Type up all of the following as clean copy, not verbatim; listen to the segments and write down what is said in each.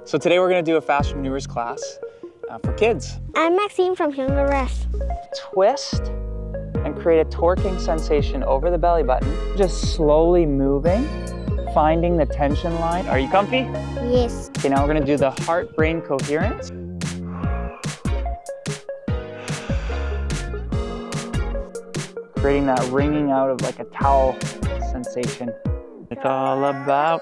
So today we're going to do a Fascial Maneuvers class for kids. I'm Maxine from Younger Rest. Twist and create a torquing sensation over the belly button. Just slowly moving, finding the tension line. Are you comfy? Yes. Okay, now we're going to do the heart-brain coherence. Creating that wringing out of like a towel sensation. It's all about...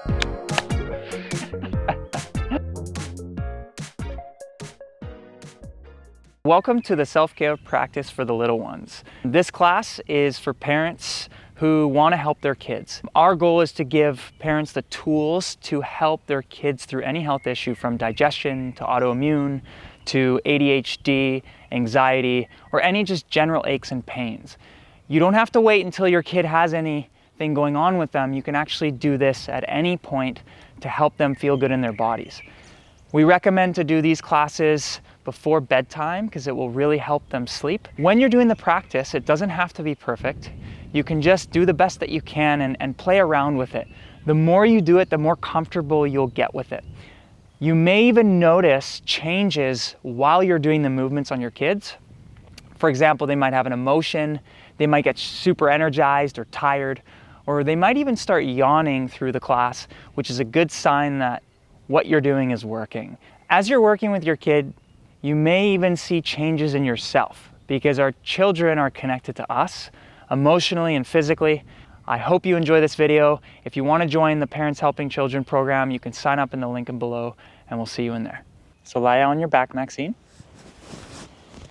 Welcome to the self-care practice for the little ones. This class is for parents who want to help their kids. Our goal is to give parents the tools to help their kids through any health issue, from digestion to autoimmune to ADHD, anxiety, or any just general aches and pains. You don't have to wait until your kid has anything going on with them. You can actually do this at any point to help them feel good in their bodies. We recommend to do these classes before bedtime because it will really help them sleep. When you're doing the practice, it doesn't have to be perfect. You can just do the best that you can and play around with it. The more you do it, the more comfortable you'll get with it. You may even notice changes while you're doing the movements on your kids. For example, they might have an emotion, they might get super energized or tired, or they might even start yawning through the class, which is a good sign that what you're doing is working. As you're working with your kid, you may even see changes in yourself because our children are connected to us emotionally and physically. I hope you enjoy this video. If you want to join the Parents Helping Children program, you can sign up in the link below and we'll see you in there. So lie on your back, Maxine.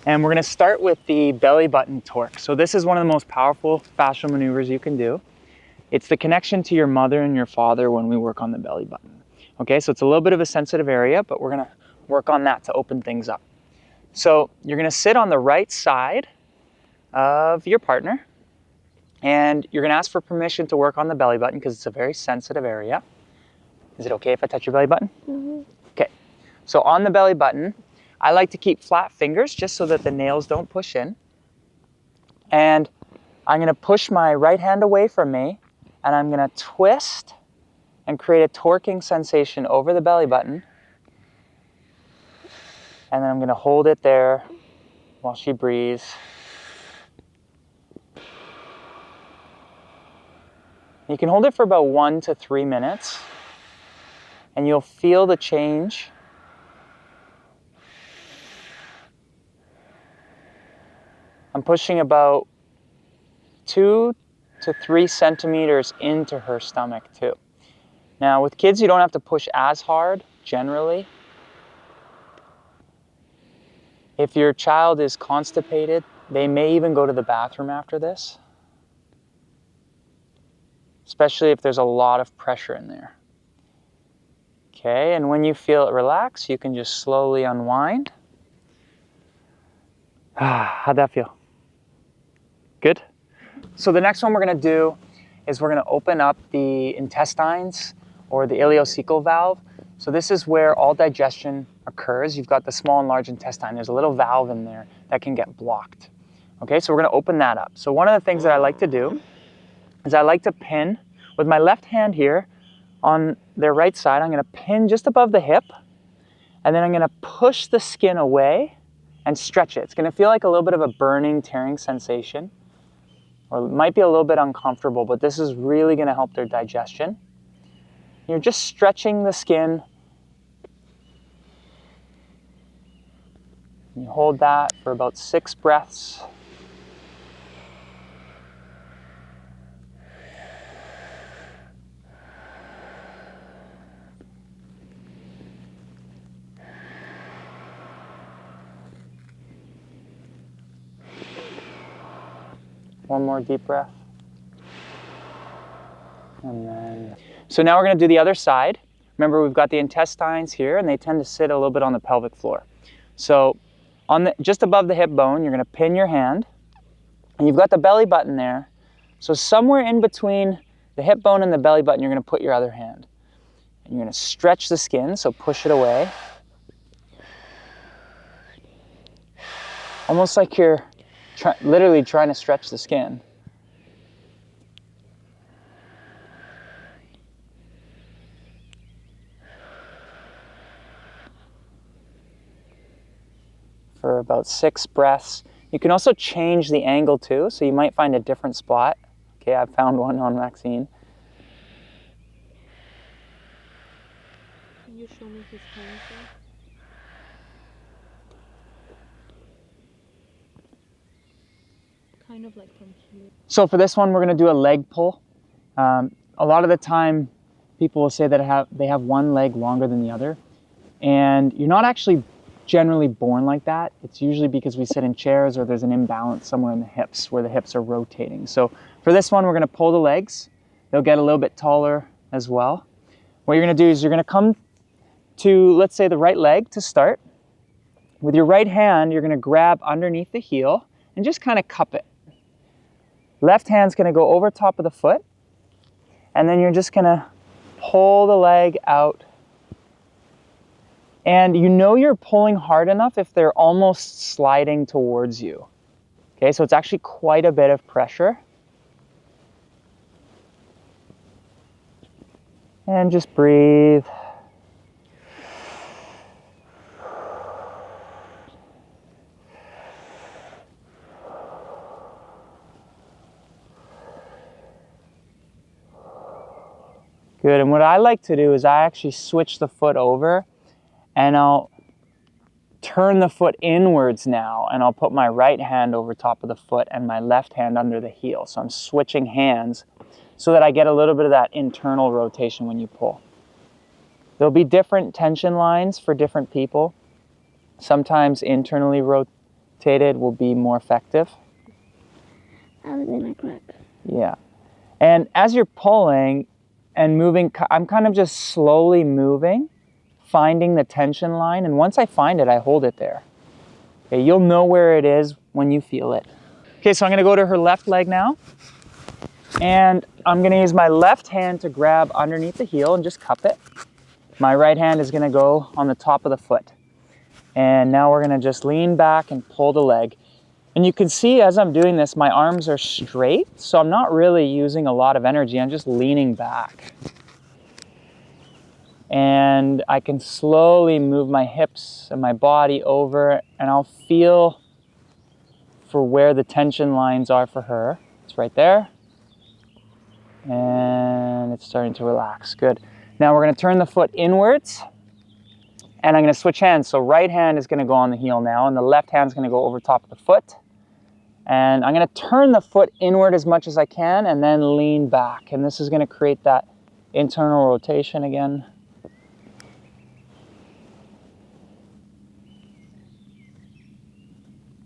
And we're going to start with the belly button torque. So this is one of the most powerful fascial maneuvers you can do. It's the connection to your mother and your father when we work on the belly button. Okay, so it's a little bit of a sensitive area, but we're gonna work on that to open things up. So you're gonna sit on the right side of your partner, and you're gonna ask for permission to work on the belly button because it's a very sensitive area. Is it okay if I touch your belly button? Mm-hmm. Okay, so on the belly button, I like to keep flat fingers just so that the nails don't push in. And I'm gonna push my right hand away from me, and I'm gonna twist and create a torquing sensation over the belly button. And then I'm going to hold it there while she breathes. You can hold it for about 1 to 3 minutes, and you'll feel the change. I'm pushing about 2 to 3 centimeters into her stomach too. Now with kids, you don't have to push as hard generally. If your child is constipated, they may even go to the bathroom after this, especially if there's a lot of pressure in there. Okay, and when you feel it relax, you can just slowly unwind. How'd that feel? Good? So the next one we're gonna do is we're gonna open up the intestines or the ileocecal valve. So this is where all digestion occurs. You've got the small and large intestine. There's a little valve in there that can get blocked. Okay, so we're gonna open that up. So one of the things that I like to do is I like to pin with my left hand here on their right side. I'm gonna pin just above the hip, and then I'm gonna push the skin away and stretch it. It's gonna feel like a little bit of a burning, tearing sensation, or it might be a little bit uncomfortable, but this is really gonna help their digestion. You're just stretching the skin. You hold that for about 6 breaths. One more deep breath. And then, so now we're going to do the other side. Remember, we've got the intestines here, and they tend to sit a little bit on the pelvic floor. So just above the hip bone, you're going to pin your hand, and you've got the belly button there. So somewhere in between the hip bone and the belly button, you're going to put your other hand. And you're going to stretch the skin, so push it away. Almost like you're literally trying to stretch the skin. for about 6 breaths. You can also change the angle too, so you might find a different spot. Okay, I found one on Maxine. Can you show me his hands there? Kind of like from here. So for this one, we're gonna do a leg pull. A lot of the time, people will say that they have one leg longer than the other. And you're not actually generally born like that. It's usually because we sit in chairs or there's an imbalance somewhere in the hips where the hips are rotating. So for this one, we're gonna pull the legs. They'll get a little bit taller as well. What you're gonna do is you're gonna come to, let's say, the right leg to start. With your right hand, you're gonna grab underneath the heel and just kind of cup it. Left hand's gonna go over top of the foot, and then you're just gonna pull the leg out. And you know you're pulling hard enough if they're almost sliding towards you. Okay, so it's actually quite a bit of pressure. And just breathe. Good, and what I like to do is I actually switch the foot over and I'll turn the foot inwards now, and I'll put my right hand over top of the foot and my left hand under the heel. So I'm switching hands so that I get a little bit of that internal rotation when you pull. There'll be different tension lines for different people. Sometimes internally rotated will be more effective. I was in a crack. Yeah. And as you're pulling and moving, I'm kind of just slowly moving, finding the tension line, and once I find it, I hold it there. Okay, you'll know where it is when you feel it. Okay, so I'm gonna go to her left leg now, and I'm gonna use my left hand to grab underneath the heel and just cup it. My right hand is gonna go on the top of the foot. And now we're gonna just lean back and pull the leg. And you can see as I'm doing this, my arms are straight, so I'm not really using a lot of energy, I'm just leaning back. And I can slowly move my hips and my body over, and I'll feel for where the tension lines are for her. It's right there. And it's starting to relax. Good. Now we're going to turn the foot inwards, and I'm going to switch hands. So right hand is going to go on the heel now, and the left hand is going to go over top of the foot. And I'm going to turn the foot inward as much as I can and then lean back. And this is going to create that internal rotation again.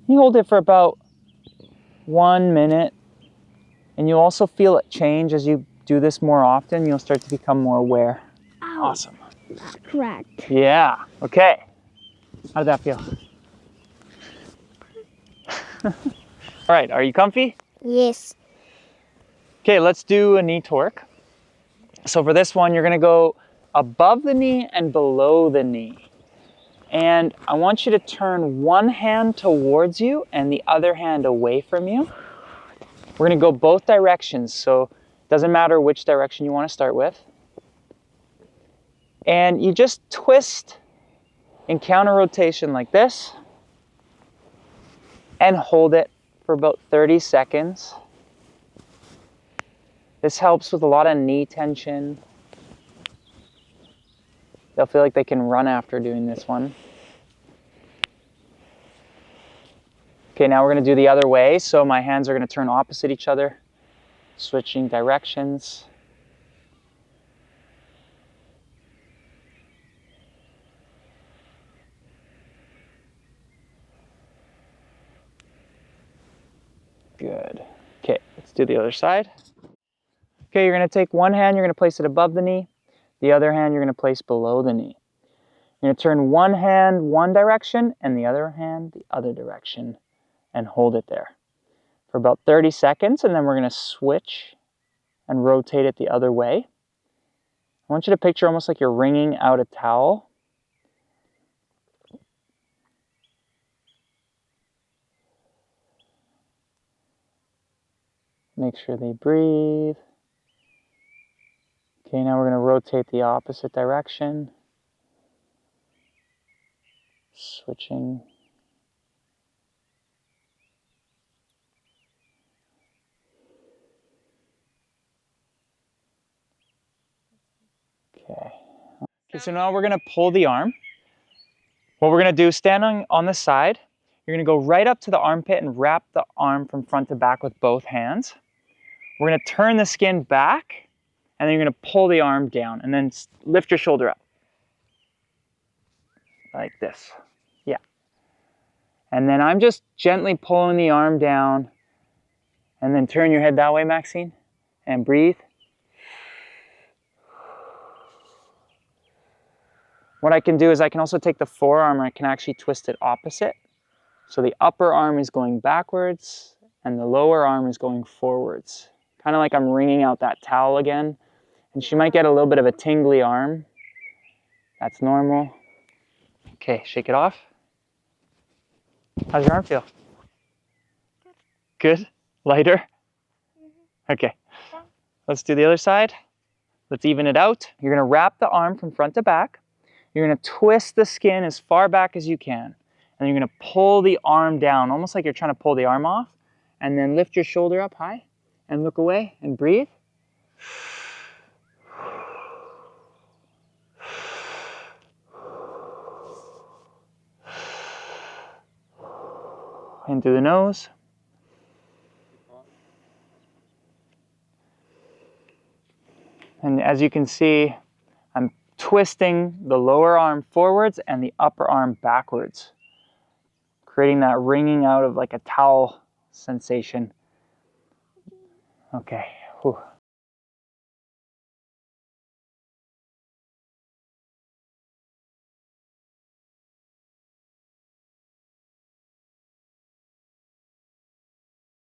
You hold it for about 1 minute, and you'll also feel it change as you do this more often. You'll start to become more aware. Ow. Awesome. That cracked. Yeah, okay. How did that feel? All right, are you comfy? Yes. Okay, let's do a knee torque. So for this one, you're gonna go above the knee and below the knee. And I want you to turn one hand towards you and the other hand away from you. We're gonna go both directions, so it doesn't matter which direction you wanna start with. And you just twist in counter rotation like this and hold it for about 30 seconds. This helps with a lot of knee tension. They'll feel like they can run after doing this one. Okay, now we're going to do the other way. So my hands are going to turn opposite each other, switching directions. Good. Okay, let's do the other side. Okay, you're going to take one hand, you're going to place it above the knee. The other hand, you're going to place below the knee. You're going to turn one hand one direction and the other hand the other direction and hold it there for about 30 seconds, and then we're going to switch and rotate it the other way. I want you to picture almost like you're wringing out a towel. Make sure they breathe. Okay, now we're going to rotate the opposite direction. Switching Okay, so now we're gonna pull the arm. What we're gonna do, standing on the side, you're gonna go right up to the armpit and wrap the arm from front to back with both hands. We're gonna turn the skin back, and then you're gonna pull the arm down, and then lift your shoulder up. Like this, yeah. And then I'm just gently pulling the arm down, and then turn your head that way, Maxine, and breathe. What I can do is I can also take the forearm and I can actually twist it opposite. So the upper arm is going backwards and the lower arm is going forwards. Kind of like I'm wringing out that towel again. And she might get a little bit of a tingly arm. That's normal. Okay, shake it off. How's your arm feel? Good? Lighter? Okay. Let's do the other side. Let's even it out. You're gonna wrap the arm from front to back. You're gonna twist the skin as far back as you can. And you're gonna pull the arm down, almost like you're trying to pull the arm off. And then lift your shoulder up high and look away and breathe. In through the nose. And as you can see, I'm twisting the lower arm forwards and the upper arm backwards, creating that wringing out of like a towel sensation. Okay. Whew.